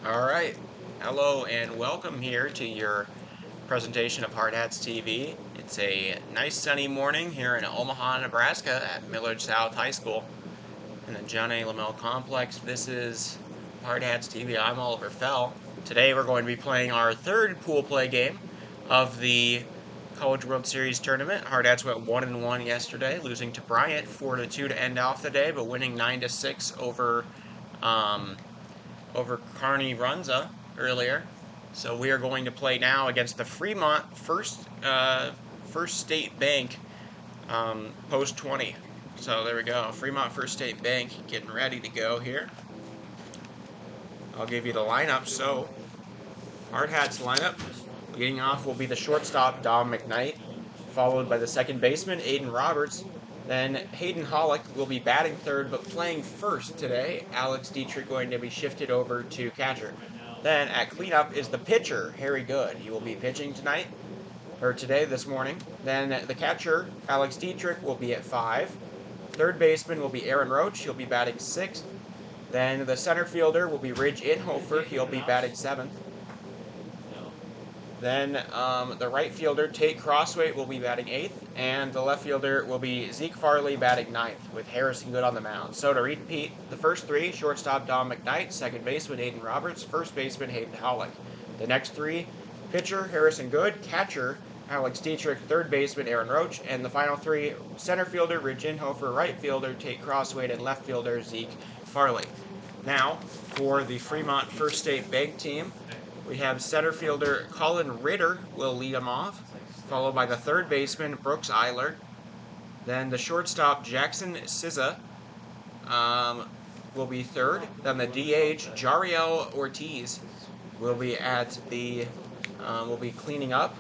All right. Hello and welcome here to your presentation of Hardhats TV. It's a nice sunny morning here in Omaha, Nebraska at Millard South High School in the John A. Lamell Complex. This is Hardhats TV. I'm Oliver Fell. Today we're going to be playing our third pool play game of the College World Series tournament. Hardhats went 1-1 yesterday, losing to Bryant 4-2 to end off the day, but winning 9-6 over Kearney Runza earlier. So we are going to play now against the Fremont First State Bank post 20. So there we go. Fremont First State Bank getting ready to go here. I'll give you the lineup. So Hardhats lineup. Leading off will be the shortstop Dom McKnight, followed by the second baseman Aiden Roberts. Then Hayden Hollick will be batting third, but playing first today. Alex Dietrich going to be shifted over to catcher. Then at cleanup is the pitcher, Harry Good. He will be pitching tonight, or today, this morning. Then the catcher, Alex Dietrich, will be at 5. Third baseman will be Aaron Roach. He'll be batting 6th. Then the center fielder will be Ridge Inhofer. He'll be batting 7th. Then the right fielder, Tate Crossway, will be batting 8th, and the left fielder will be Zeke Farley batting 9th, with Harrison Good on the mound. So to repeat, the first three, shortstop Dom McKnight, second baseman Aiden Roberts, first baseman Hayden Hollick. The next three, pitcher Harrison Good, catcher Alex Dietrich, third baseman Aaron Roach, and the final three, center fielder Ridge Inhofer, right fielder Tate Crossway, and left fielder Zeke Farley. Now, for the Fremont First State Bank team, we have center fielder Colin Ritter will lead him off, followed by the third baseman Brooks Eiler. Then the shortstop Jackson Sizza will be third. Then the DH Jariel Ortiz will be will be cleaning up.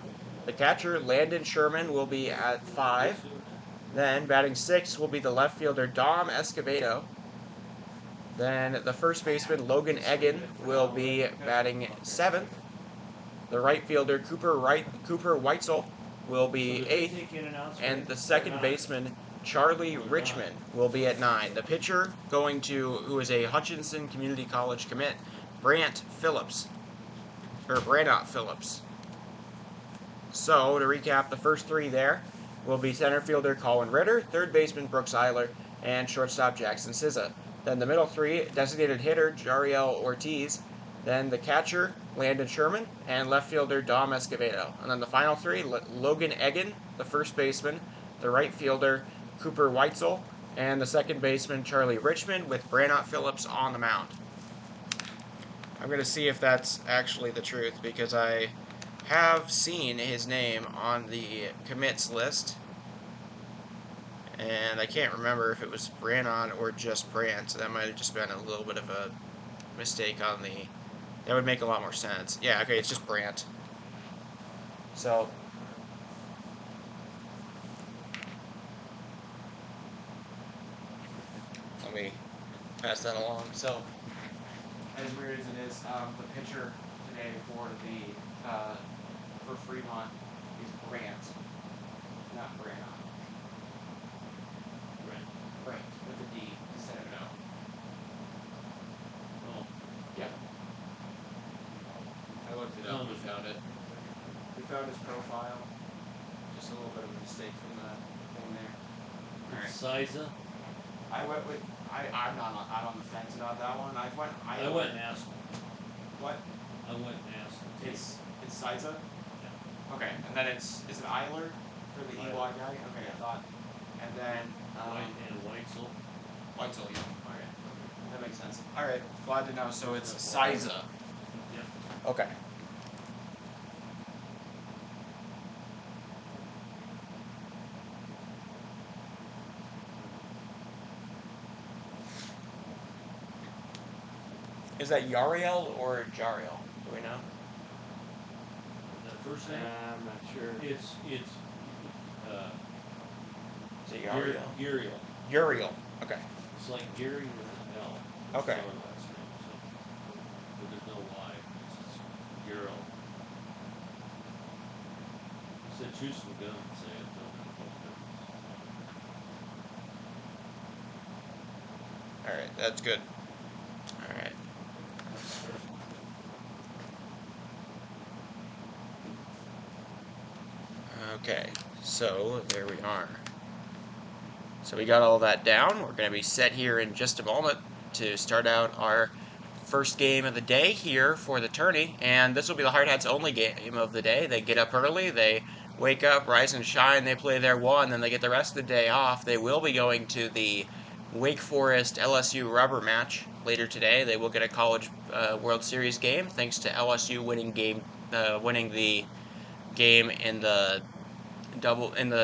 The catcher Landon Sherman will be at 5. Then batting 6 will be the left fielder Dom Escobedo. Then the first baseman, Logan Egan, will be batting 7th. The right fielder, Cooper Weitzel, will be 8th. And the second baseman, Charlie Richmond, will be at 9. The pitcher, who is a Hutchinson Community College commit, Brant Phillips. So, to recap, the first three there will be center fielder Colin Ritter, third baseman Brooks Eiler, and shortstop Jackson Sizza. Then the middle three, designated hitter Jariel Ortiz, then the catcher Landon Sherman, and left fielder Dom Escobedo. And then the final three, Logan Egan, the first baseman, the right fielder Cooper Weitzel, and the second baseman Charlie Richmond, with Brant Phillips on the mound. I'm going to see if that's actually the truth, because I have seen his name on the commits list, and I can't remember if it was Brannon or just Brant, so that might have just been a little bit of a mistake on the... That would make a lot more sense. Yeah, okay, it's just Brant. So... let me pass that along. So, as weird as it is, the pitcher today for Fremont is Brant, not Brannon. Brant, with a D instead of an O. Oh. Yeah. I looked it up, we found it. We found his profile. Just a little bit of a mistake from the thing there. Alright. Siza? I'm on the fence about that one. I went and asked him. What? I went and asked him. It's Siza? Yeah. Okay, and then is it Eiler for the EY guy? Okay, I thought. And then Weitzel. Weitzel, yeah. Okay. That makes sense. Alright, glad to know. So it's Siza. Yep. Okay. Is that Yariel or Jariel? Do we know? The first name? I'm not sure. It's Is it Yariel? Uriel. Uriel. Okay. It's like Gary with an L. Okay. That's our last name, so. But there's no Y. It's Uriel. He said choose some gun and say it. Alright, that's good. Alright. Okay, so there we are. So we got all that down. We're going to be set here in just a moment to start out our first game of the day here for the tourney, and this will be the Hardhats' only game of the day. They get up early, they wake up, rise and shine, they play their one, then they get the rest of the day off. They will be going to the Wake Forest LSU rubber match later today. They will get a College World Series game thanks to LSU winning the game in the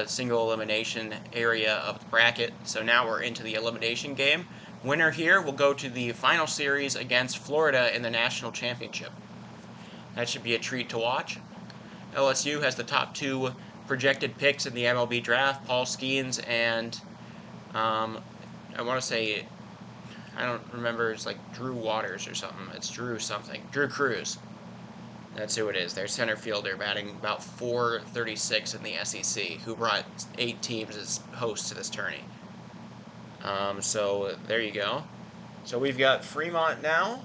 single elimination area of the bracket. So now we're into the elimination game. Winner here will go to the final series against Florida in the national championship. That should be a treat to watch. LSU has the top two projected picks in the MLB draft, Paul Skeens and I want to say, I don't remember, it's like Drew Waters or something. It's Drew something. Drew Cruz. That's who it is. Their center fielder batting about .436 in the SEC, who brought 8 teams as hosts to this tourney. So there you go. So we've got Fremont now.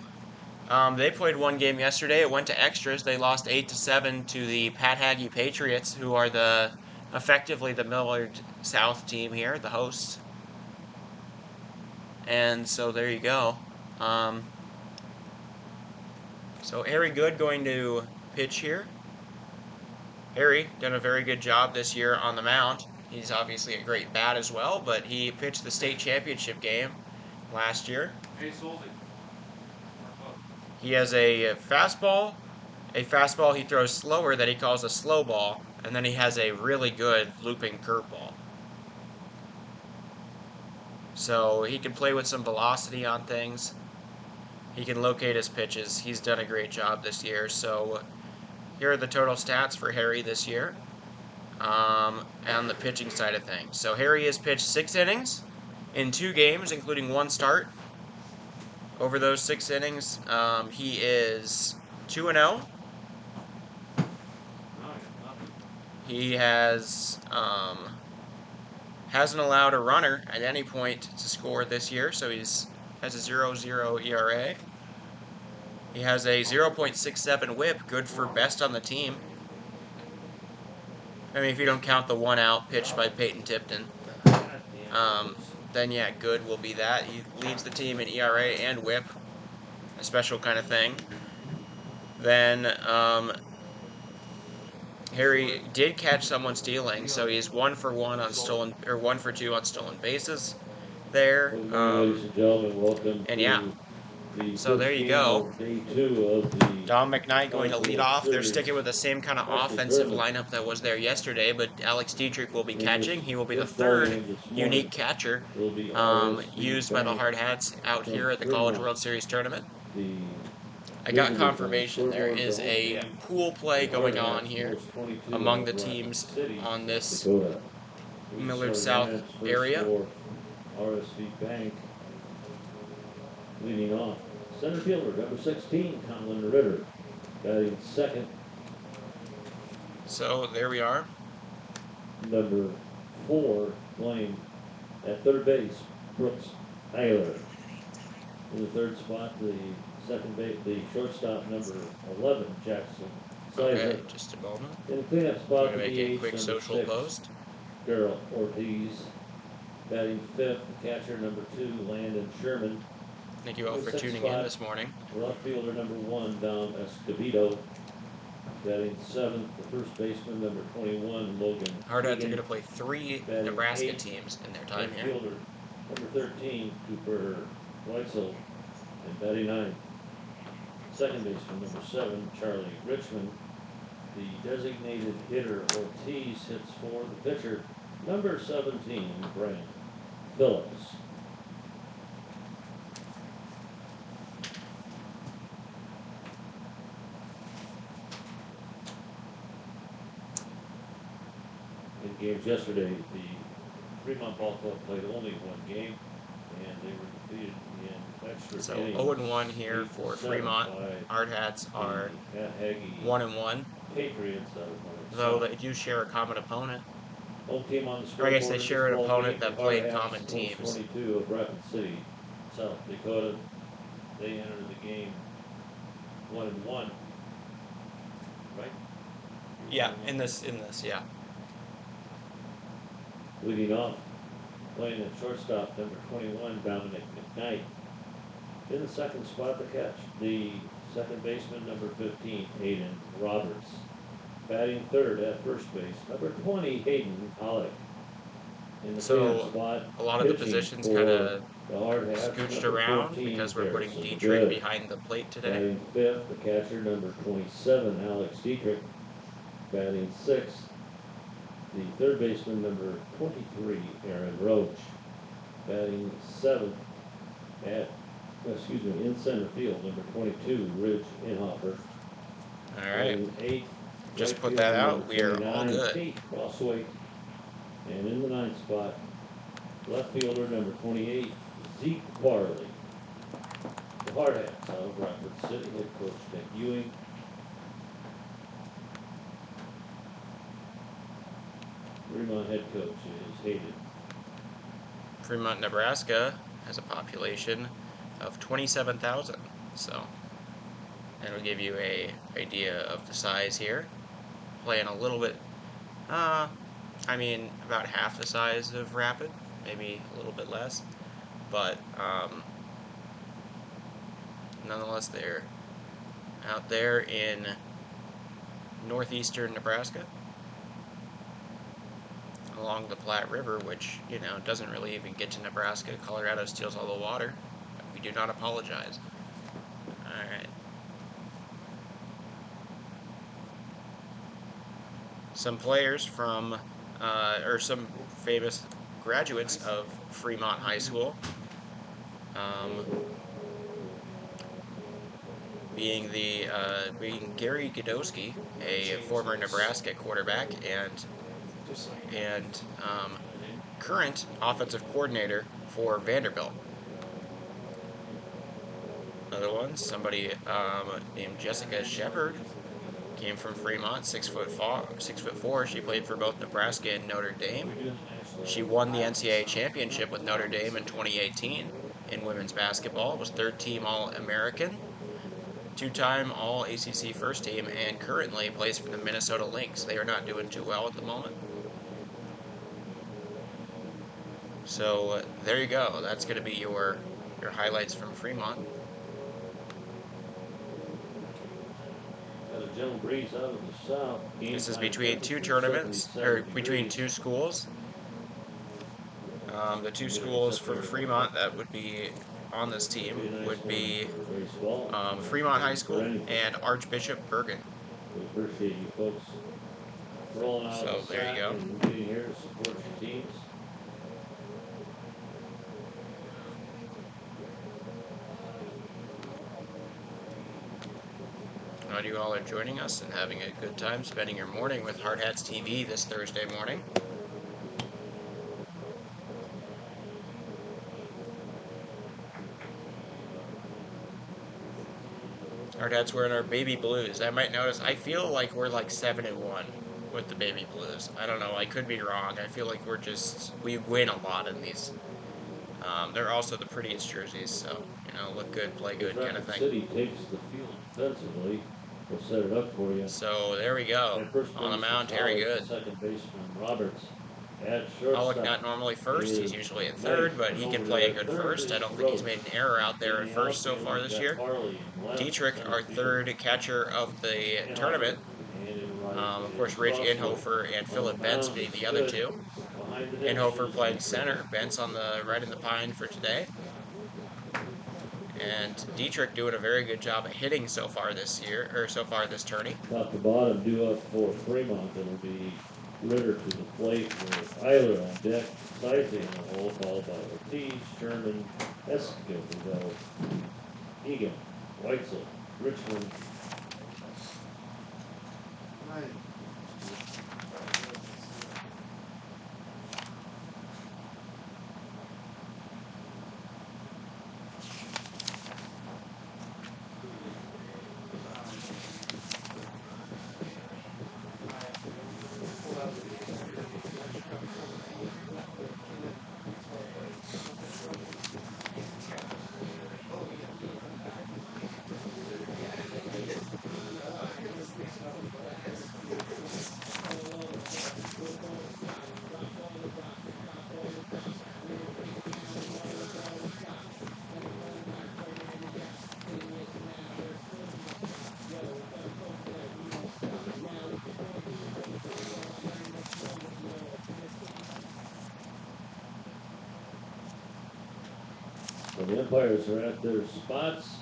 They played one game yesterday. It went to extras. They lost 8-7 to the Pat Hagee Patriots, who are effectively the Millard South team here, the hosts. And so there you go. So Harry Good going to pitch here. Harry done a very good job this year on the mound. He's obviously a great bat as well, but he pitched the state championship game last year. Hey, Solzy. He has a fastball he throws slower that he calls a slow ball, and then he has a really good looping curveball. So he can play with some velocity on things. He can locate his pitches. He's done a great job this year. So here are the total stats for Harry this year on the pitching side of things. So Harry has pitched 6 innings in 2 games, including 1 start. Over those 6 innings, he is 2-0. He hasn't allowed a runner at any point to score this year, so has a 0.00 ERA. He has a 0.67 WHIP, good for best on the team. I mean, if you don't count the 1 out pitched by Peyton Tipton, then yeah, good will be that. He leads the team in ERA and WHIP, a special kind of thing. Then Harry did catch someone stealing, so he's 1 for 2 on stolen bases there. Ladies and gentlemen, welcome And yeah, to the so there you go. Day 2 of the Dom McKnight going to lead off. They're Series. sticking with the same kind of offensive lineup that was there yesterday, but Alex Dietrich will be catching. He will be the 3rd unique catcher used by the Hardhats out here at the College World Series tournament. I got confirmation there is a pool play going on here among the teams on this Millard South area. RSV Bank leading off. Center fielder, number 16, Colin Ritter, batting 2nd. So there we are. Number 4, playing at 3rd base, Brooks Taylor. In the 3rd spot, the shortstop, number 11, Jackson Sizer. Okay, just a moment. In the cleanup spot, I'm going to make a quick social post. Gerald Ortiz, batting 5th. The catcher, number 2, Landon Sherman. Thank you all for tuning in this morning. Left fielder, number 1, Dom Escobedo. Batting 7th, the first baseman, number 21, Logan. Hardhats are going to play 3 Nebraska teams in their time here. Fielder, number 13, Cooper Weitzel, and batting 9th. Second baseman, number 7, Charlie Richmond. The designated hitter, Ortiz, hits for the pitcher, number 17, Brent Phillips. In games yesterday, the Freemont Ball Club played only 1 game, and they were defeated in extra So innings. 0-1 here for Fremont. Hardhats are 1-1. Patriots, though they do share a common opponent. Home team on the Or I guess they share an scoreboard, opponent that played Hardhats, common teams. 22 of Rapid City, South Dakota. They entered the game 1-1. Right? Yeah, in this, yeah. Leading off, playing at shortstop, number 21, Dominic McKnight. In the second spot, the second baseman, number 15, Hayden Roberts. Batting third at first base, number 20, Hayden Pollock. In the So, fifth spot, a lot of the pitching positions for kinda the Hardhats, scooched number around 14, because we're putting Harrison Dietrich Good. behind the plate today. Batting fifth, the catcher, number 27, Alex Dietrich. Batting sixth, the third baseman, number 23, Aaron Roach. Batting seventh in center field, number 22, Ridge Inhofer. Alright, Batting eighth, just right put fielder, that out, number we are all 29, good. Tate Crossway. And in the ninth spot, left fielder, number 28, Zeke Barley. The Hardhats out of Rapid City, head coach Dick Ewing. Fremont head coach is Hayden. Fremont, Nebraska has a population of 27,000, so that'll give you a idea of the size here. Playing a little bit, I mean, about half the size of Rapid, maybe a little bit less, but nonetheless, they're out there in northeastern Nebraska along the Platte River, which, you know, doesn't really even get to Nebraska. Colorado steals all the water. We do not apologize. Alright. Some players from, or some famous graduates of Fremont High School. Being Gary Godowski, a former Nebraska quarterback and current offensive coordinator for Vanderbilt. Another one, somebody named Jessica Shepard, came from Fremont, 6'4". She played for both Nebraska and Notre Dame. She won the NCAA championship with Notre Dame in 2018 in women's basketball. Was third-team All-American, two-time All-ACC first team, and currently plays for the Minnesota Lynx. They are not doing too well at the moment. So there you go. That's going to be your highlights from Fremont. Got a gentle breeze out of the south. This is between two tournaments, or between two schools. The two schools for Fremont that would be on this team would be Fremont High School and Archbishop Bergen. We appreciate you folks rolling out So of the there you sack go. and getting here to support your teams. Glad you all are joining us and having a good time spending your morning with Hardhats TV this Thursday morning. Hardhats wearing our baby blues. I might notice, I feel like we're like 7-1 with the baby blues. I don't know, I could be wrong. I feel like we win a lot in these. They're also the prettiest jerseys, so, you know, look good, play good kind of thing. City takes the field defensively. We'll set it up for you. So there we go. On the mound, Terry Good. Second baseman Roberts. Pollock not normally first, he's usually at third, but he can play a good first. I don't think he's made an error out there at first so far this year. Dietrich, our third catcher of the tournament. Of course, Ridge Inhofer and Philip Bentz being the other two. Inhofer playing center, Bentz on the right in the pine for today. And Dietrich doing a very good job at hitting so far this tourney. Top to bottom, due up for Fremont. It'll be Ritter to the plate with Eiler on deck. Sizing the hole, followed by Ortiz, Sherman, Escobedo, Egan, Weitzel, Richmond. When the umpires are at their spots,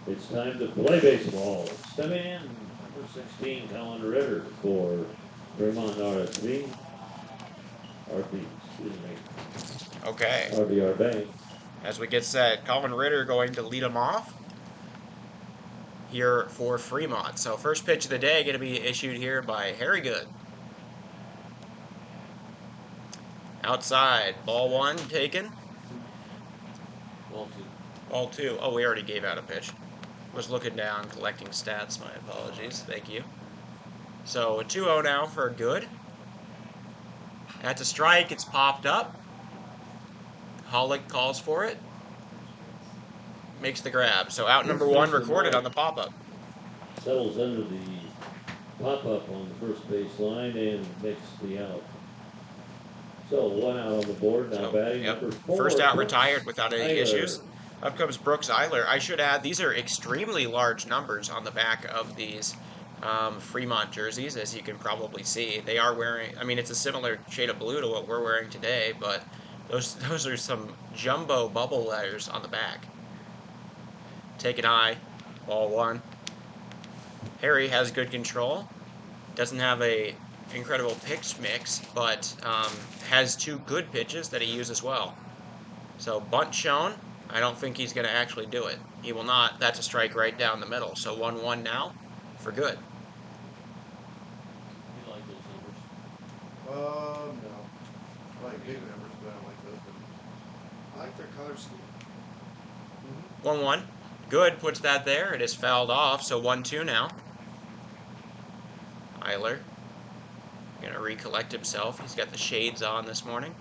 it's time to play baseball. Step in, number 16, Colin Ritter for Freemont RSV. Okay. RBR Bank. As we get set, Colin Ritter going to lead them off here for Fremont. So first pitch of the day going to be issued here by Harry Good. Outside, ball one taken. Ball two. Ball two. Oh, we already gave out a pitch. Was looking down, collecting stats. My apologies. Thank you. So a 2-0 now for Good. That's a strike. It's popped up. Hollick calls for it. Makes the grab. So out number one recorded on the pop-up. Settles under the pop-up on the first base line and makes the out. So 1 out on the board. Now batting number 4. First out retired without any Eiler. issues. Up comes Brooks Eiler. I should add, these are extremely large numbers on the back of these Fremont jerseys, as you can probably see. They are wearing, I mean, it's a similar shade of blue to what we're wearing today, but those are some jumbo bubble letters on the back. Take an eye. Ball one. Harry has good control. Doesn't have a incredible pitch mix, but has 2 good pitches that he uses well. So bunt shown. I don't think he's going to actually do it. He will not. That's a strike right down the middle. So 1-1 now for Good. You like those numbers? No. I like big numbers, but I don't like those numbers. I like their color scheme. 1-1. Good puts that there. It is fouled off. So 1-2 now. Eiler going to recollect himself. He's got the shades on this morning.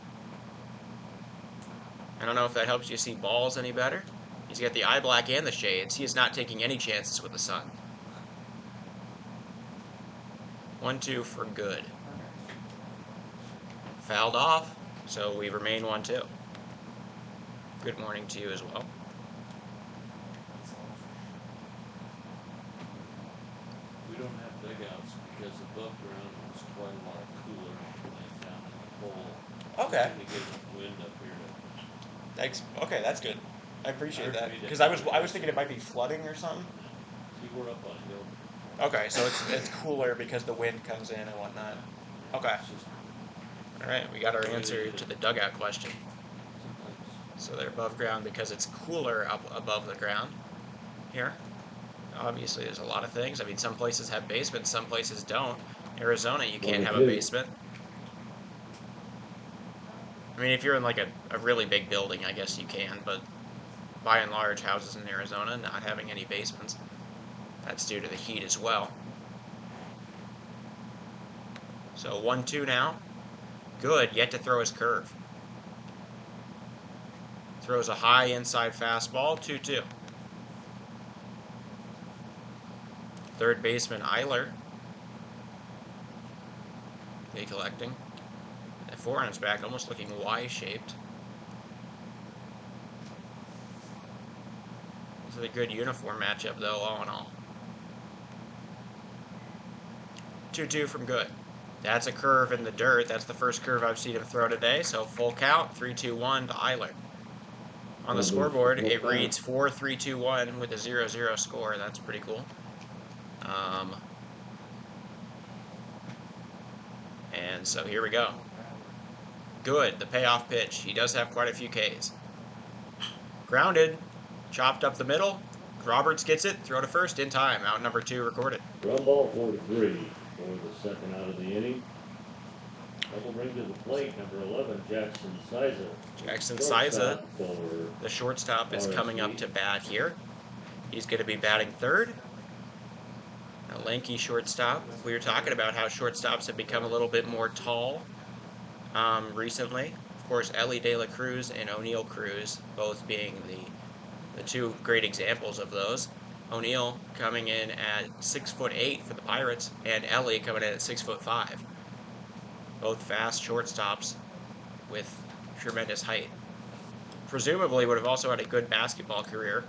I don't know if that helps you see balls any better. He's got the eye black and the shades. He is not taking any chances with the sun. 1-2 for Good. Fouled off, so we remain 1-2. Good morning to you as well. We don't have dugouts because above ground was quite a lot cooler than down in the hole. Okay. To get wind up here to. Thanks. Okay, that's good. I appreciate that. Appreciate it. Because I was thinking it might be flooding or something. See, we're up on a hill. Okay, so it's cooler because the wind comes in and whatnot. Okay. It's just Alright, we got our answer to the dugout question. sometimes. So they're above ground because it's cooler up above the ground here. Obviously, there's a lot of things. I mean, some places have basements, some places don't. Arizona, you can't have a basement. I mean, if you're in like a really big building, I guess you can, but by and large, houses in Arizona not having any basements. That's due to the heat as well. So 1-2 now. Good, yet to throw his curve. Throws a high inside fastball, 2-2. Third baseman Eiler. They collecting. That forehand's back, almost looking Y-shaped. This is a good uniform matchup, though, all in all. 2-2 from Good. That's a curve in the dirt. That's the first curve I've seen him throw today. So full count, 3-2-1 to Eiler. On the scoreboard, it reads 4-3-2-1 with a 0-0 score. That's pretty cool. And so here we go. Good, the payoff pitch. He does have quite a few Ks. Grounded, chopped up the middle. Roberts gets it, throw to first in time. Out number 2 recorded. Ground ball 4-3 for the second out of the inning. Double bring to the plate, number 11, Jackson Siza. Jackson Siza, the shortstop, is coming up to bat here. He's going to be batting third. A lanky shortstop. We were talking about how shortstops have become a little bit more tall recently. Of course, Ellie De La Cruz and O'Neill Cruz both being the 2 great examples of those. O'Neill coming in at 6'8" for the Pirates, and Ellie coming in at 6'5". Both fast shortstops with tremendous height. Presumably would have also had a good basketball career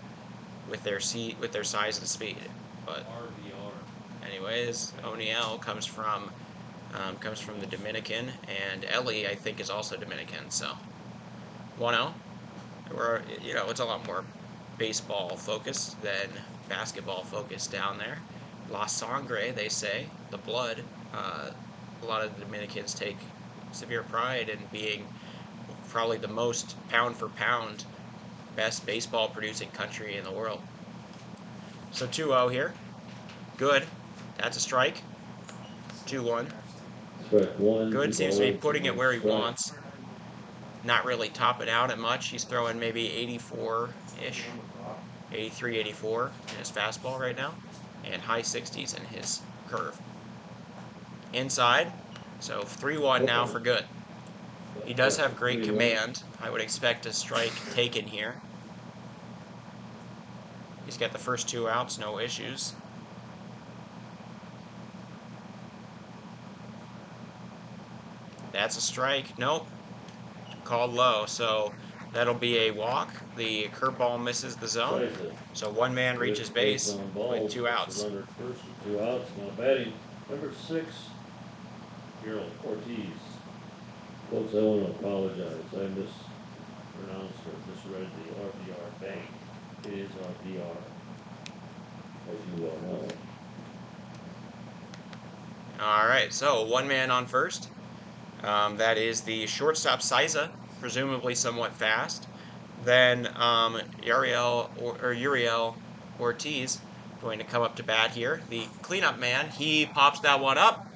with their size and speed. But RBR. anyways, O'Neill comes from the Dominican, and Ellie, I think, is also Dominican. So 1-0. or it's a lot more baseball focused than basketball focused down there. La Sangre, they say, the blood. A lot of the Dominicans take severe pride in being probably the most pound for pound best baseball producing country in the world. So 2-0 here. Good. That's a strike. 2-1. Strike one. Good. two Seems to be balls, putting it one where he strike. wants. Not really topping out at much. He's throwing maybe 84-ish. 83, 84 in his fastball right now. And high 60s in his curve. Inside. So 3-1 now for Good. He does have great 3-1. command. I would expect a strike taken here. He's got the first 2 outs, no issues. That's a strike. Nope. Called low. So that'll be a walk. The curveball misses the zone. So one man reaches base with 2 outs. Runner first with 2 outs. Now batting number 6, Gerald Ortiz. Folks, I want to apologize. I mispronounced or misread the RBR bank. It is RBR, as you well know. All right, so one man on first. That is the shortstop Siza, presumably somewhat fast. Then Uriel Ortiz going to come up to bat here. The cleanup man, he pops that one up.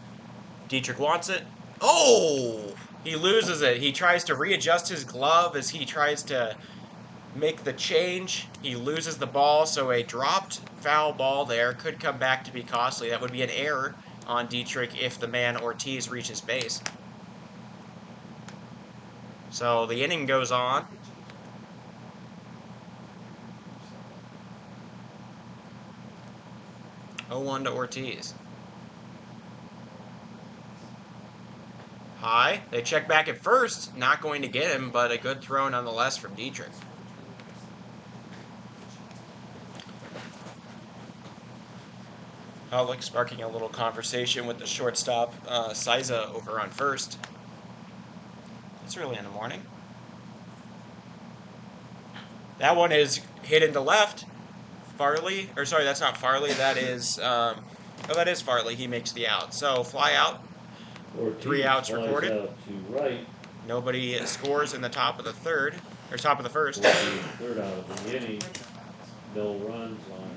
Dietrich wants it. Oh! He loses it. He tries to readjust his glove as he tries to make the change. He loses the ball, so a dropped foul ball there could come back to be costly. That would be an error on Dietrich if the man Ortiz reaches base. So the inning goes on. Oh, 0-1 to Ortiz. High. They check back at first. Not going to get him, but a good throw nonetheless from Dietrich. Public sparking a little conversation with the shortstop, Siza, over on first. It's early in the morning. That one is hit into left. Farley, or sorry, that's not Farley. That is, that is Farley. He makes the out. So fly out. Ortiz 3 outs flies recorded. Out to right. Nobody scores in the top of the third, or top of the first. Third out of the inning. No runs on.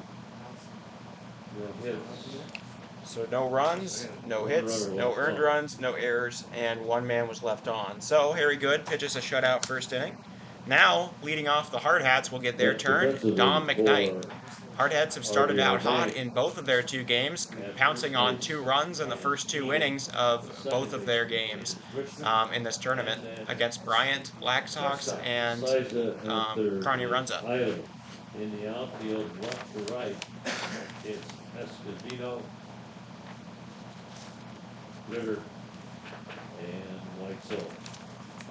No hits. So no runs, no hits, no earned runs, no errors, and one man was left on. So Harry Good pitches a shutout first inning. Now, leading off the Hardhats will get their turn, Dom McKnight. Hardhats have started out hot in both of their 2 games, pouncing on 2 runs in the first 2 innings of both of their games in this tournament against Bryant Black Sox and Carney Runza. In the outfield, left to right, it's Escobedo, Ritter, and Whitesell.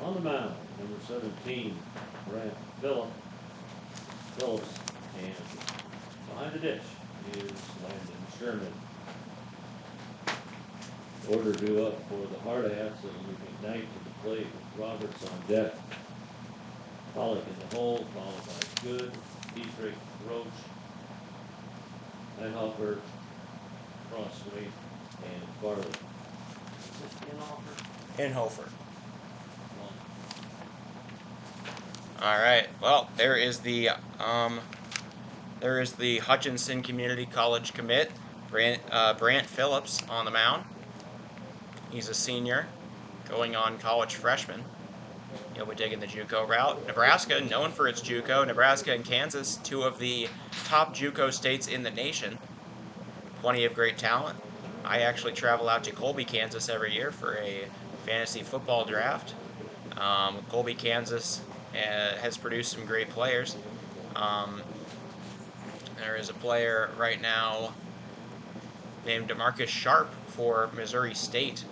On the mound, number 17, Brant Phillips, and behind the dish is Landon Sherman. Order due up for the Hardhats, and we McKnight to the plate with Roberts on deck. Pollock in the hole, followed by Good, Dietrich, Roach, Einhofer, Crossway, and Farley. Inhofer. All right. Well, there is the Hutchinson Community College commit, Brant Phillips, on the mound. He's a senior, going on college freshman. He'll be taking the JUCO route. Nebraska, known for its JUCO. Nebraska and Kansas, 2 of the top JUCO states in the nation. Plenty of great talent. I actually travel out to Colby, Kansas every year for a fantasy football draft. Colby, Kansas has produced some great players. There is a player right now named DeMarcus Sharp for Missouri State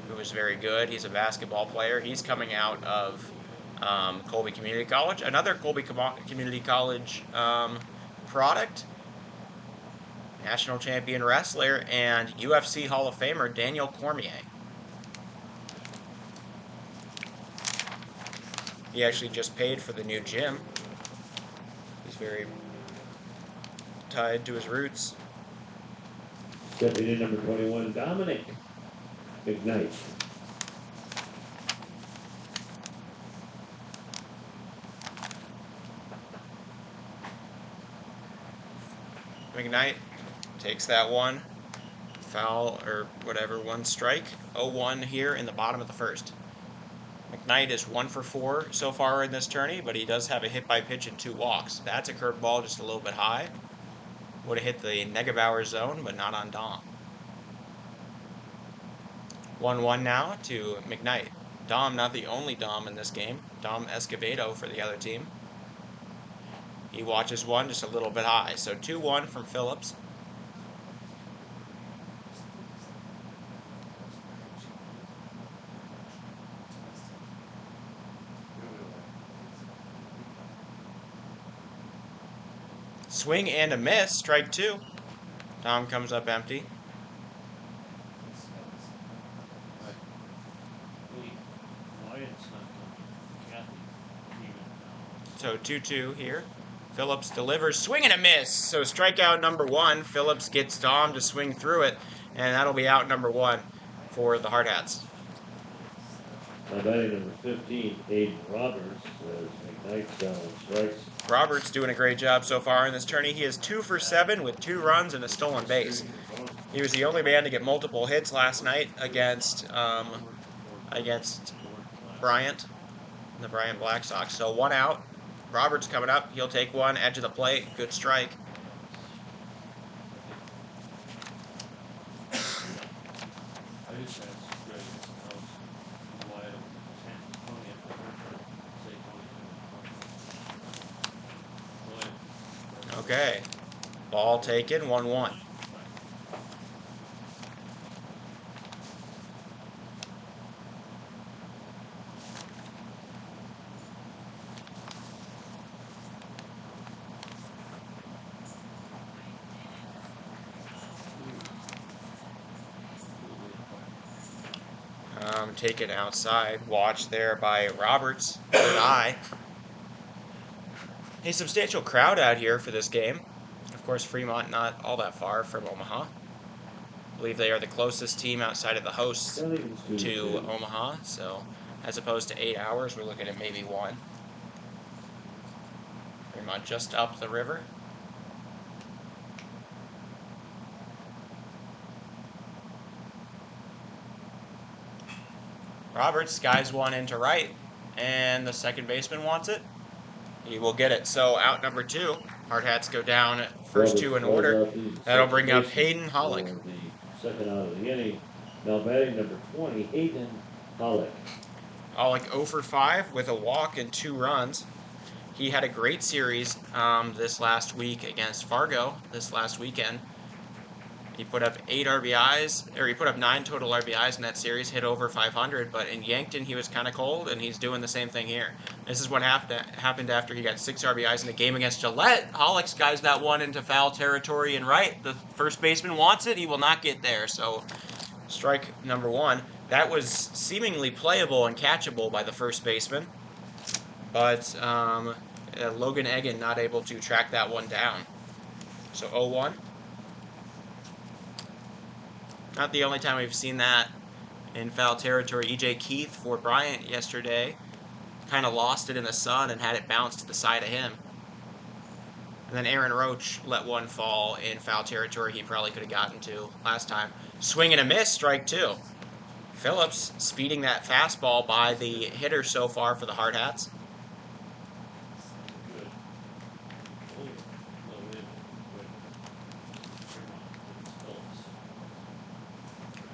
who is very good. He's a basketball player. He's coming out of Colby Community College. Another Colby Community College product, national champion wrestler and UFC Hall of Famer Daniel Cormier. He actually just paid for the new gym He's very tied to his roots. Stepping in number 21, Dominic McKnight. McKnight takes that one. Foul or whatever, one strike. 0-1 here in the bottom of the first. McKnight is 1 for 4 so far in this tourney, but he does have a hit by pitch and 2 walks. That's a curveball just a little bit high. Would have hit the Negebauer zone, but not on Dom. 1-1 now to McKnight. Dom, not the only Dom in this game. Dom Escobedo for the other team. He watches one just a little bit high. So 2-1 from Phillips. Swing and a miss, strike 2. Dom comes up empty. So 2-2 here. Phillips delivers, swing and a miss. So strikeout number 1. Phillips gets Dom to swing through it, and that'll be out number 1 for the Hardhats. Now batting number 15, Aiden Roberts, as McKnight's down on strikes. Roberts doing a great job so far in this tourney. He is 2 for 7 with 2 runs and a stolen base. He was the only man to get multiple hits last night against Bryant, the Bryant Black Sox. So 1 out. Roberts coming up. He'll take one, edge of the plate. Good strike. Okay. Ball taken, 1-1. Taken outside. Watch there by Roberts. Good eye. A substantial crowd out here for this game. Of course, Fremont not all that far from Omaha. I believe they are the closest team outside of the hosts to Omaha. So, as opposed to 8 hours, we're looking at maybe 1. Fremont just up the river. Roberts skies one into right, and the second baseman wants it. He will get it. So out number 2. Hardhats go down first 2 in order. That'll bring up Hayden Hollick. The second out of the inning. Now batting number 20, Hayden Hollick. Hollick 0 for 5 with a walk and 2 runs. He had a great series this last week against Fargo this last weekend. He put up 8 RBIs, or he put up 9 total RBIs in that series, hit over 500, but in Yankton he was kind of cold, and he's doing the same thing here. This is what happened after he got 6 RBIs in the game against Gillette. Hollick skies that one into foul territory and right. The first baseman wants it, he will not get there, so strike number 1. That was seemingly playable and catchable by the first baseman, but Logan Egan not able to track that one down. So 0-1. Not the only time we've seen that in foul territory. E.J. Keith for Bryant yesterday kind of lost it in the sun and had it bounce to the side of him. And then Aaron Roach let one fall in foul territory he probably could have gotten to last time. Swing and a miss, strike 2. Phillips speeding that fastball by the hitter so far for the Hardhats.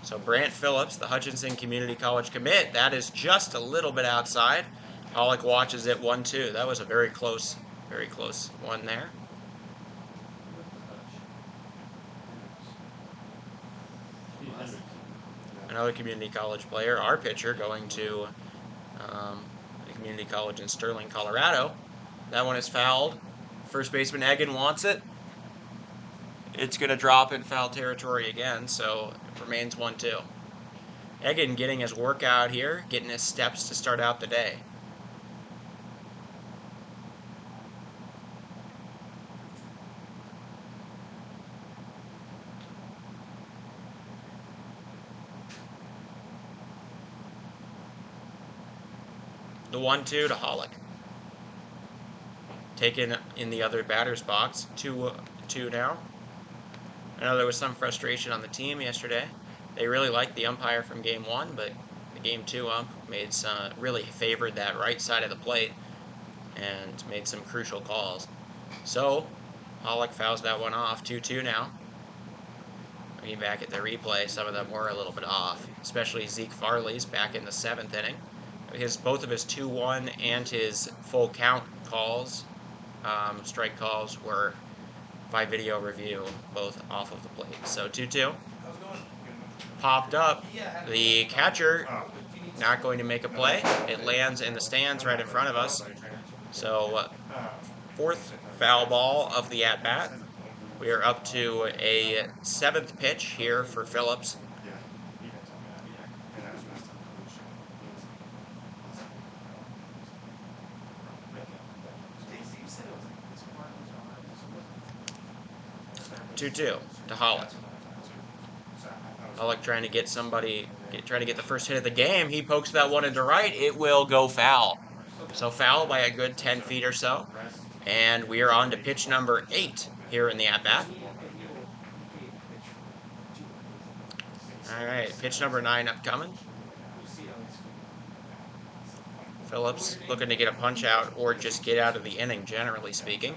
So Brant Phillips, the Hutchinson Community College commit, that is just a little bit outside. Hollick watches it 1-2. That was a very close one there. Another community college player, our pitcher, going to the community college in Sterling, Colorado. That one is fouled. First baseman Egan wants it. It's going to drop in foul territory again, so it remains 1-2. Egan getting his workout here, getting his steps to start out the day. The 1-2 to Hollick. Taken in the other batter's box. 2-2 now. I know there was some frustration on the team yesterday. They really liked the umpire from game 1, but the game 2 ump really favored that right side of the plate and made some crucial calls. So Hollick fouls that one off. 2-2 now. Looking back at the replay, some of them were a little bit off, especially Zeke Farley's back in the 7th inning. Both of his 2-1 and his full count calls, strike calls, were by video review, both off of the plate. So 2-2. Popped up. The catcher not going to make a play. It lands in the stands right in front of us. So 4th foul ball of the at-bat. We are up to a 7th pitch here for Phillips. Two-two to Hollick. Hollick trying to get the first hit of the game. He pokes that one into right. It will go foul. So foul by a good 10 feet or so. And we are on to pitch number 8 here in the at-bat. All right, pitch number 9 upcoming. Phillips looking to get a punch out or just get out of the inning, generally speaking.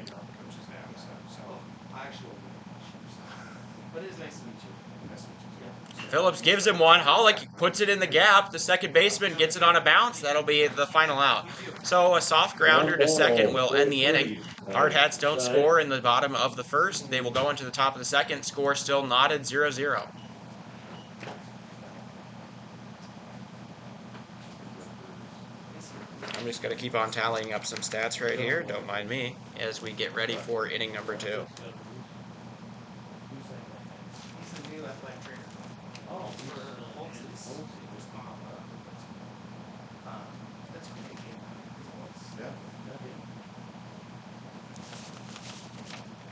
Phillips gives him one. Hollick puts it in the gap. The second baseman gets it on a bounce. That'll be the final out. So a soft grounder to second will end the inning. Hardhats don't score in the bottom of the first. They will go into the top of the second. Score still knotted 0-0. I'm just going to keep on tallying up some stats right here. Don't mind me as we get ready for inning number 2.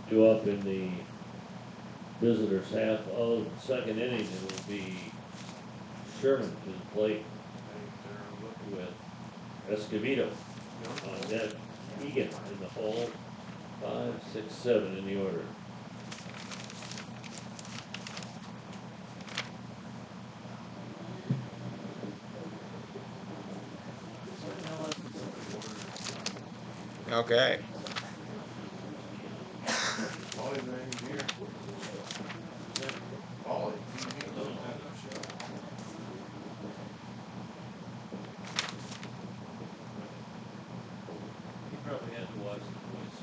Due up in the visitors' half of the second inning, it will be Sherman to the plate with Escobedo on deck. Egan in the hole. 5, 6, 7 in the order. Okay. Probably had to watch the voices.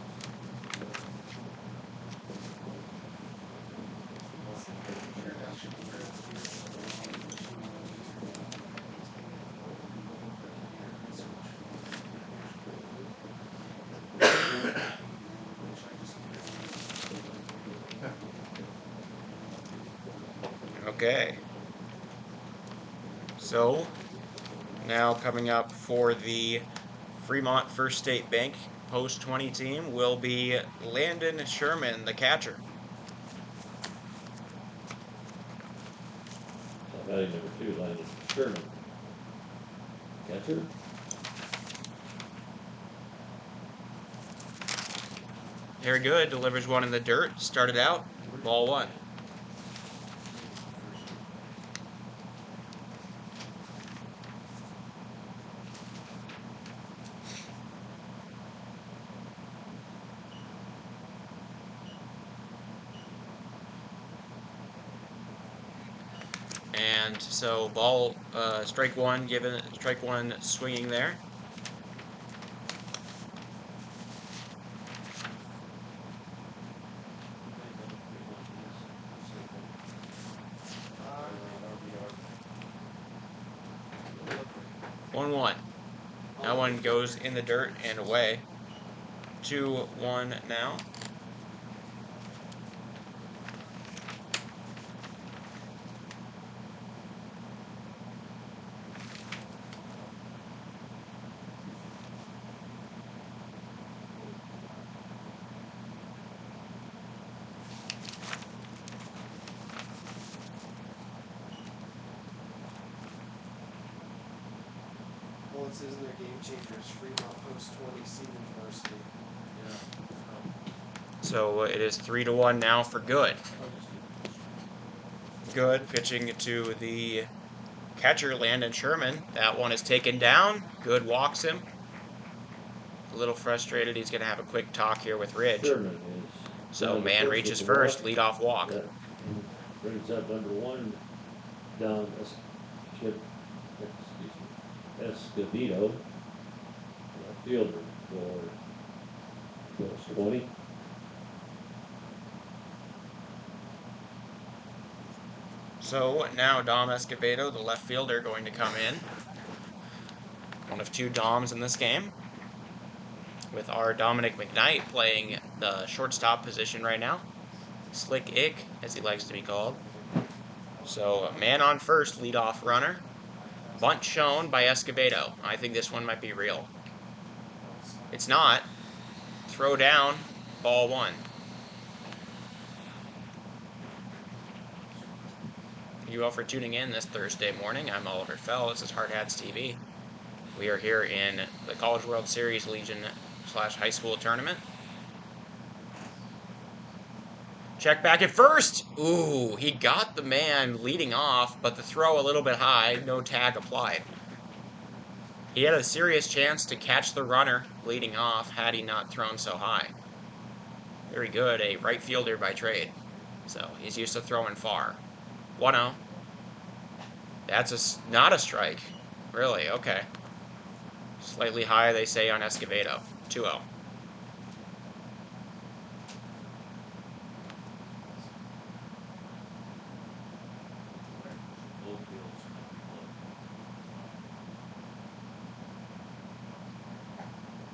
Okay. So, now coming up for the Freemont First State Bank Post 20 team will be Landon Sherman, the catcher. Batting number 2, Landon Sherman. Catcher. Very good. Delivers one in the dirt. Started out. Ball 1. And so strike one swinging there. One. That one goes in the dirt and away. 2-1 now. it says in their game changers, Freemont post 20 season varsity. Yeah. So it is 3-1 now for Good. I'll just give it Good pitching to the catcher, Landon Sherman. That one is taken down. Good walks him. A little frustrated. He's going to have a quick talk here with Ridge. Sherman is. So down to man first reaches with the first, walk. leadoff walk. That brings up number 1 down Escobedo, left fielder for post 20. So now Dom Escobedo, the left fielder, going to come in. One of 2 Doms in this game. With our Dominic McKnight playing the shortstop position right now. Slick Ick, as he likes to be called. So man on first, leadoff runner. Bunt shown by Escobedo. I think this one might be real. It's not. Throw down, ball 1. Thank you all for tuning in this Thursday morning. I'm Oliver Fell. This is Hardhats TV. We are here in the College World Series Legion/High School Tournament. Check back at first. Ooh, he got the man leading off, but the throw a little bit high. No tag applied. He had a serious chance to catch the runner leading off had he not thrown so high. Very good, a right fielder by trade. So he's used to throwing far. 1-0. That's not a strike. Really, okay. Slightly high, they say, on Escobedo. 2-0.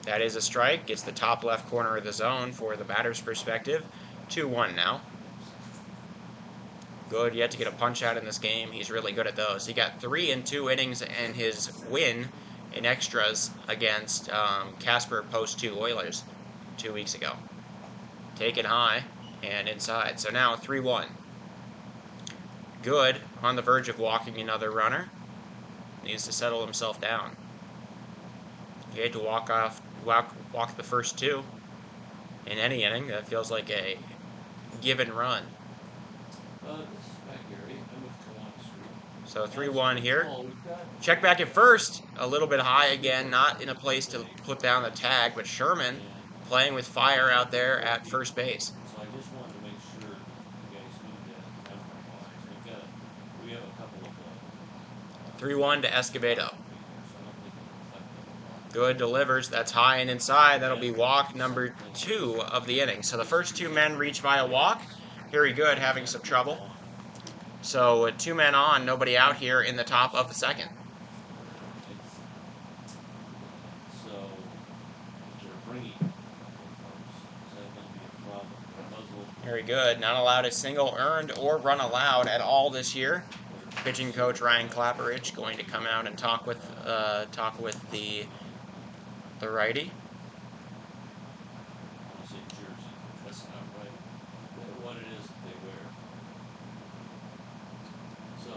That is a strike. Gets the top left corner of the zone for the batter's perspective. 2-1 now. Good yet to get a punch out in this game. He's really good at those. He got 3 in 2 innings and his win in extras against Casper Post 2 Oilers 2 weeks ago. Taken high and inside. So now 3-1. Good on the verge of walking another runner. Needs to settle himself down. He had to walk the first 2 in any inning. That feels like a given run. This is back Gary. I'm with Kawan Street. So 3-1 here. Oh, we've got. Check back at first. A little bit high again. Not in a place to put down the tag, but Sherman playing with fire out there at first base. So I just wanted to make sure you guys knew that. We have a couple of. 3-1 to Escobedo. So I don't think it'll affect them. Good delivers. That's high and inside. That'll be walk number 2 of the inning. So the first 2 men reach via walk. Very good, having some trouble. So 2 men on, nobody out here in the top of the second. So they're bringing. Is that going to be a problem? Muzzle. Very good. Not allowed a single earned or run allowed at all this year. Pitching coach Ryan Clapperidge going to come out and talk with the righty. I want to say jersey. That's not right. What it is that they wear. So.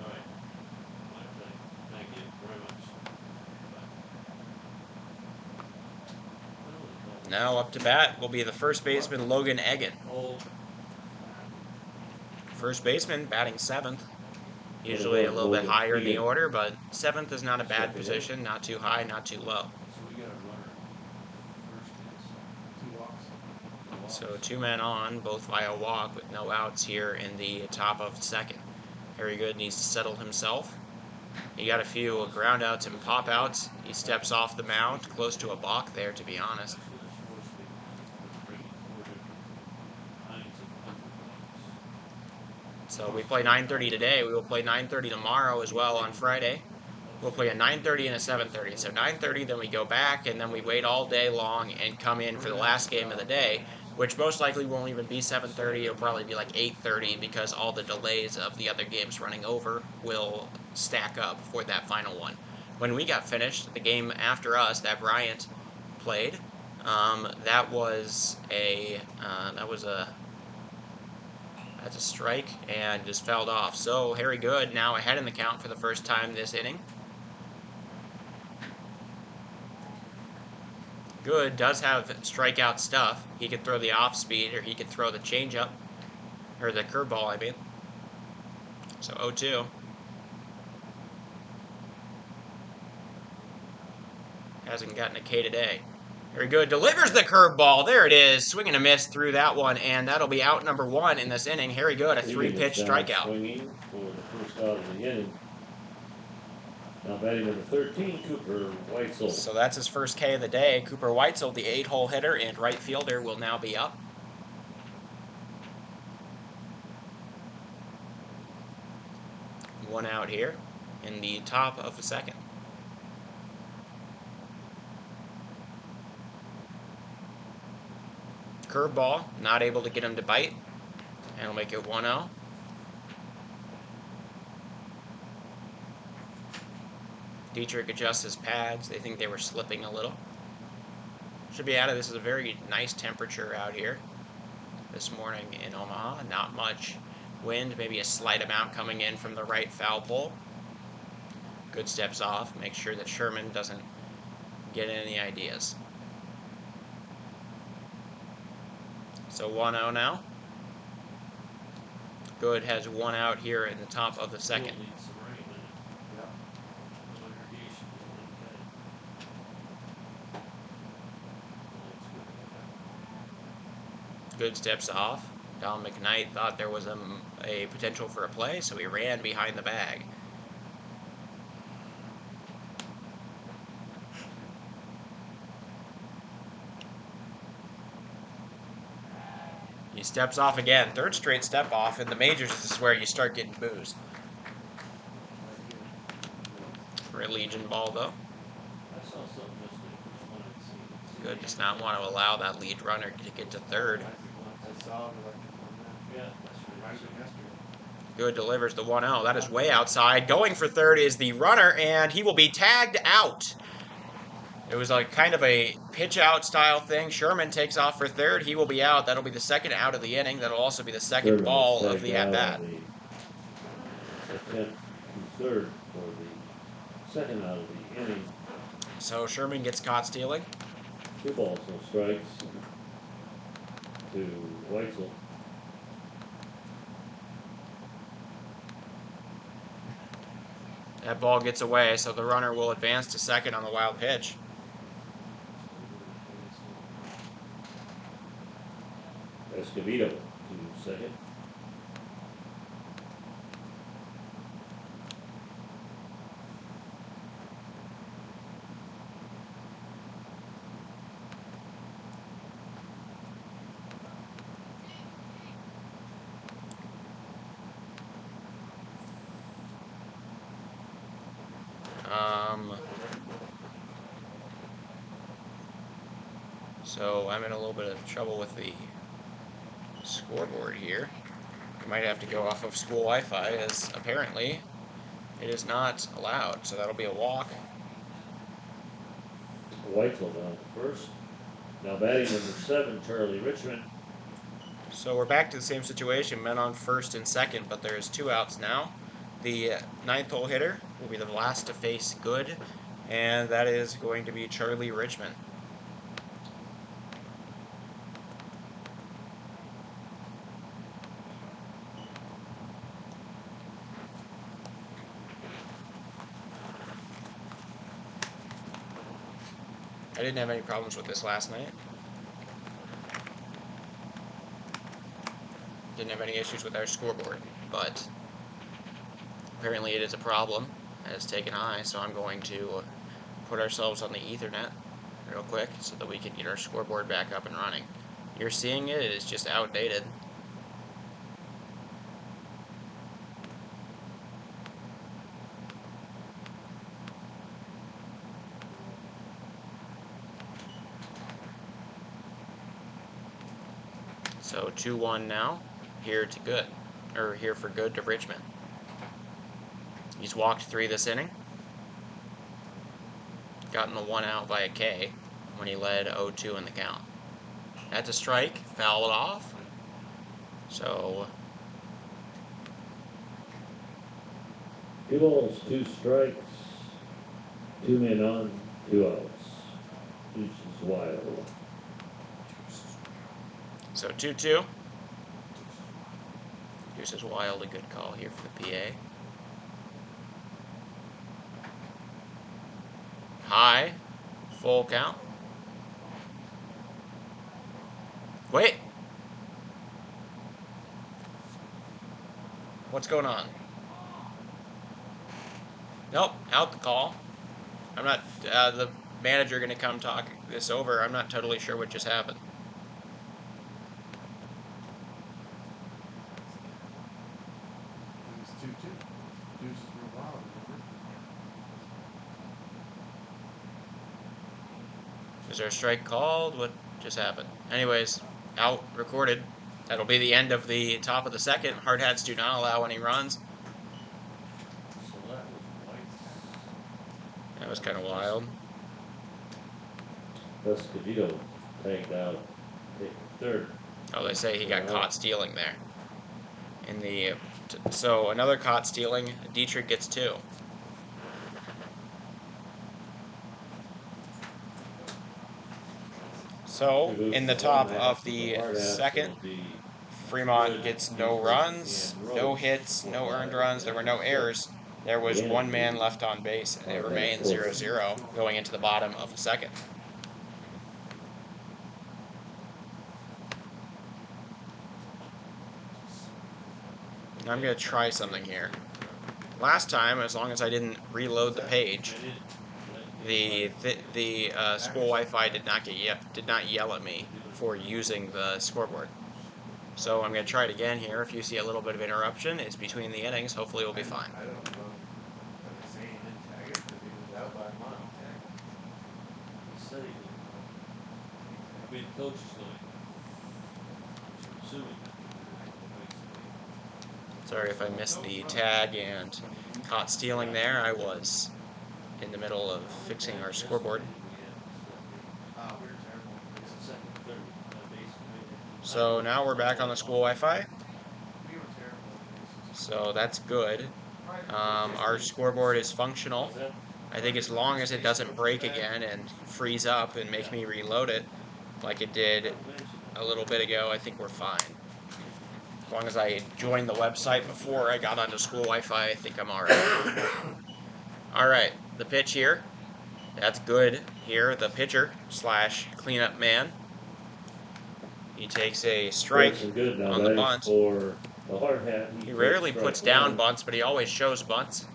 All right. Thank you very much. Now up to bat will be the first baseman Logan Egan. Oh, First baseman batting 7th. Usually a little bit higher in the order, but 7th is not a bad position. Not too high, not too low. so we got a runner. First base. 2 walks. So 2 men on, both via walk with no outs here in the top of the second. Very good, needs to settle himself. He got a few ground outs and pop outs. He steps off the mound, close to a balk there, to be honest. Actually, there's 4 speakers. We're bringing 4 different kinds of underdogs. So we play 9:30 today. We will play 9:30 tomorrow as well on Friday. We'll play a 9:30 and a 7:30. So 9:30, then we go back, and then we wait all day long and come in for the last game of the day, which most likely won't even be 7:30. It'll probably be like 8:30 because all the delays of the other games running over will stack up for that final one. When we got finished, the game after us that Bryant played, That was a that's a strike and just fouled off. So Harry Good now ahead in the count for the first time this inning. Good does have strikeout stuff. He could throw the off speed, or he could throw the changeup, or the curveball, I mean. So 0-2. Hasn't gotten a K today. Very good. Delivers the curveball. There it is. Swing and a miss through that one, and that'll be out number 1 in this inning. Harry Good, a 3-pitch strikeout. Swinging for the first out of the inning. Now batting number 13, Cooper Weitzel. So that's his first K of the day. Cooper Weitzel, the 8-hole hitter and right fielder, will now be up. One out here in the top of the second. Curveball, not able to get him to bite, and we'll make it 1-0. Dietrich adjusts his pads. They think they were slipping a little. Should be out of this. Is a very nice temperature out here this morning in Omaha. Not much wind, maybe a slight amount coming in from the right foul pole. Good steps off. Make sure that Sherman doesn't get any ideas. So 1-0 now. Good has one out here in the top of the second. Still needs some rain in it. Yeah. No irrigation, okay. Good steps off. Don McKnight thought there was a potential for a play, so he ran behind the bag. He steps off again. Third straight step off. In the majors, this is where you start getting boos. For a Legion ball, though. I saw something yesterday, first one I'd seen. Good does not want to allow that lead runner to get to third. I saw it like Yeah, that's right right. yesterday. Good delivers the 1-0. That is way outside. Going for third is the runner, and he will be tagged out. It was like kind of a pitch out style thing. Sherman takes off for third. He will be out. That'll be the second out of the inning. That'll also be the second ball of the at-bat. Attempt to third for the second out of the inning. So Sherman gets caught stealing. 2 balls, no strikes to Weitzel. That ball gets away, so the runner will advance to second on the wild pitch. Escobedo to second. So I'm in a little bit of trouble with the scoreboard here. I might have to go off of school Wi-Fi, as apparently it is not allowed. So that'll be a walk. Weitzel down to first. Now batting number 7, Charlie Richmond. So we're back to the same situation. Men on first and second, but there's 2 outs now. The 9th hole hitter will be the last to face Good, and that is going to be Charlie Richmond. I didn't have any problems with this last night. Didn't have any issues with our scoreboard, but apparently it is a problem and it's taken high, so I'm going to put ourselves on the Ethernet real quick so that we can get our scoreboard back up and running. You're seeing it is just outdated. So 2-1 now, here to Good, or here for Good to Richmond. He's walked 3 this inning. Gotten the 1 out by a K. when he led 0-2 in the count. That's a strike, foul it off. So 2 balls, 2 strikes, 2 men on, 2 outs. Deuce is wild. So 2-2. Deuce is wild, a good call here for the PA. High, full count. Wait. What's going on? Nope, out the call. I'm not, the manager gonna come talk this over. I'm not totally sure what just happened. It was 2-2. Deuces were wild, remember? Is there a strike called? What just happened? Anyways, out, recorded. That'll be the end of the top of the second. Hardhats do not allow any runs. So that was White's. That was kind of wild. Escobedo tagged out, taking 3rd. Oh, they say he got caught stealing there. In the so another caught stealing. Dietrich gets 2. So in the top of the second, Fremont gets no runs, no hits, no earned runs. There were no errors. There was 1 man left on base, and it remains 0-0 going into the bottom of the second. I'm going to try something here. Last time, as long as I didn't reload the page, the school Wi-Fi did not yell at me for using the scoreboard. So I'm going to try it again here. If you see a little bit of interruption, it's between the innings. Hopefully we'll be fine. I don't know. Are they saying he didn't tag it because he was out by a mile? He said he didn't. I mean, the coach is going. I'm assuming. Sorry if I missed the tag and caught stealing there. I was in the middle of fixing our scoreboard. Oh, we were terrible. Second, third, So now we're back on the school Wi-Fi. We were terrible. So that's good. Our scoreboard is functional. I think as long as it doesn't break again and freeze up and make me reload it like it did a little bit ago, I think we're fine. As long as I joined the website before I got onto school Wi-Fi, I think I'm alright. Alright, the pitch here. That's good here. The pitcher / cleanup man. He takes a strike on the bunt. For the Hardhat, He rarely puts down bunts, but he always shows bunts.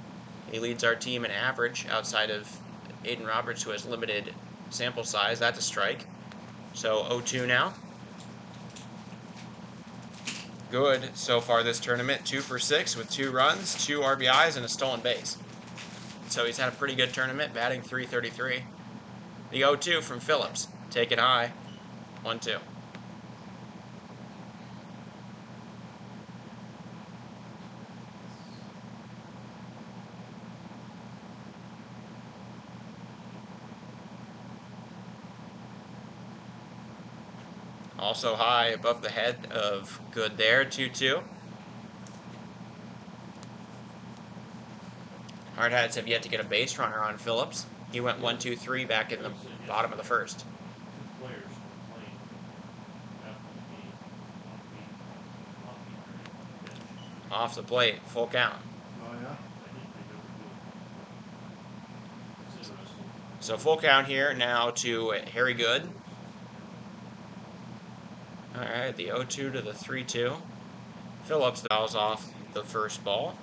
He leads our team in average outside of Aiden Roberts, who has limited sample size. That's a strike. So 0-2 now. Good so far this tournament. 2 for 6 with 2 runs, 2 RBIs, and a stolen base. So he's had a pretty good tournament, batting .333. The 0-2 from Phillips. Take it high. 1-2. Also high above the head of good there, 2-2. Hardhats have yet to get a base runner on Phillips. He went 1-2-3 back in the bottom of the first. 2 players were playing after the game. Off the plate, full count. Oh, yeah? I think they never do it. It's interesting. So full count here now to Harry Good. Alright, the 0-2 to the 3-2. Phillips fouls off the first ball.